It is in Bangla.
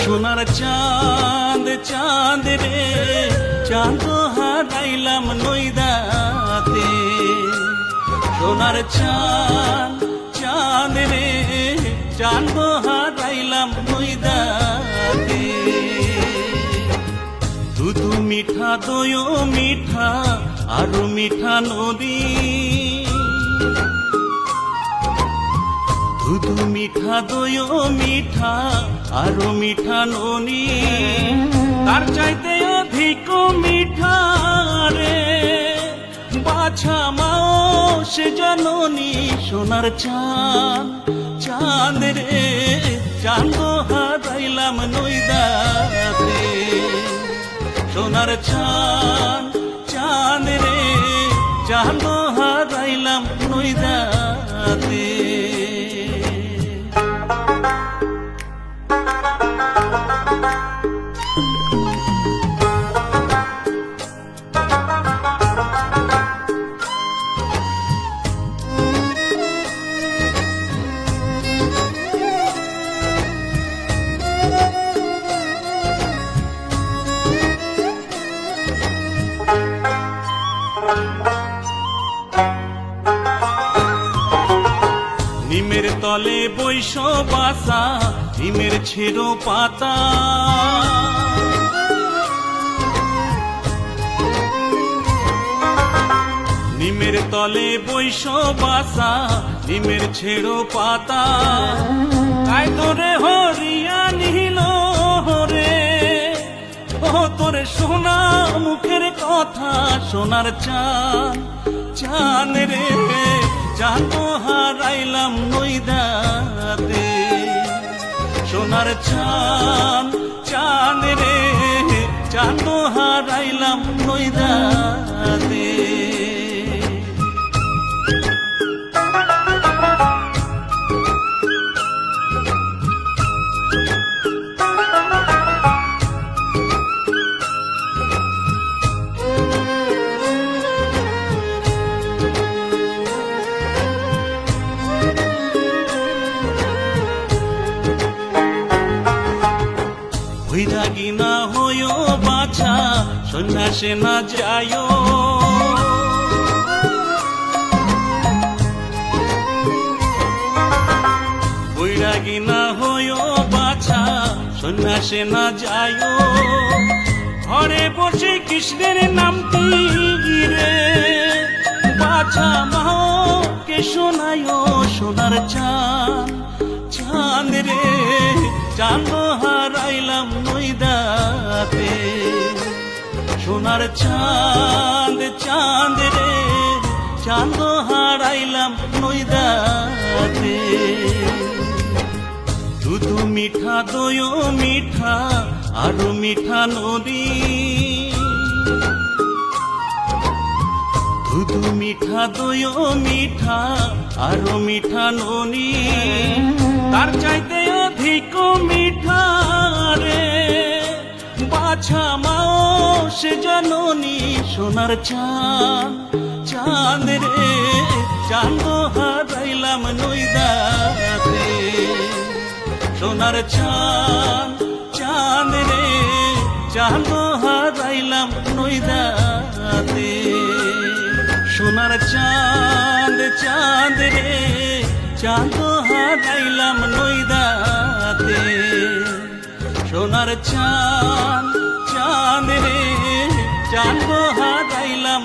সোনার চাঁদ চাঁদ রে চাঁদ হারাইলাম নইদাতে। সোনার চাঁদ চাঁদ রে চাঁদ হারাইলাম নইদাতে। দুধু মিঠা দয় মিঠা আরো মিঠা নদী, দুধু মিঠা দয় মিঠা আরো মিঠা ননি, তার চাইতে অধিক মিঠা রে বাছা মাও সে জননী। সোনার চাঁদ চাঁদ রে চাঁদ হারাইলাম নইদাতে। সোনার চাঁদ চাঁদ রে চাঁদ হারাইলাম নইদাতে। নিমের তলে বৈশ বাসা নিমের ছেড়ো পাতা, নিমের তলে বৈশ বাসা নিমের ছেড়ো পাতা। তাই তোরে হরিয়া নিল রে ও তোরে সোনা মুখের কথা। সোনার চাঁদ চাঁদ রে চাঁদ হারাইলাম নইদাতে। সোনার চাঁদ চাঁদ রে চাঁদ হারাইলাম নইদাতে। বৈরাগী না হয়ো বাছা সন্ন্যাসে না যায়, বৈরাগী না হয়ো বাছা সন্ন্যাসে না যায়। ঘরে বসে কৃষ্ণের নামটি রে বাছা মাকে শোনায়। সোনার চাঁদ চাঁদ রে চাঁদ হারাইলাম নইদাতে। সোনার চাঁদ চাঁদ রে চাঁদ হারাইলাম নইদাতে। দুধু মিঠা দয় মিঠা আরো মিঠা নদী, দুধু মিঠা দয় মিঠা আরো মিঠা ননি, তার চাইতে অধিক মিঠা রে বাছা মাও সে জননী। সোনার চাঁদ চাঁদ রে চাঁদ হারাইলাম নইদাতে। সোনার চাঁদ চাঁদ রে চাঁদ হারাইলাম নইদাতে। সোনার চাঁদ চাঁদ রে চাঁদ হারাইলাম নইদাতে। সোনার চাঁদ চাঁদ রে চাঁদ হারাইলাম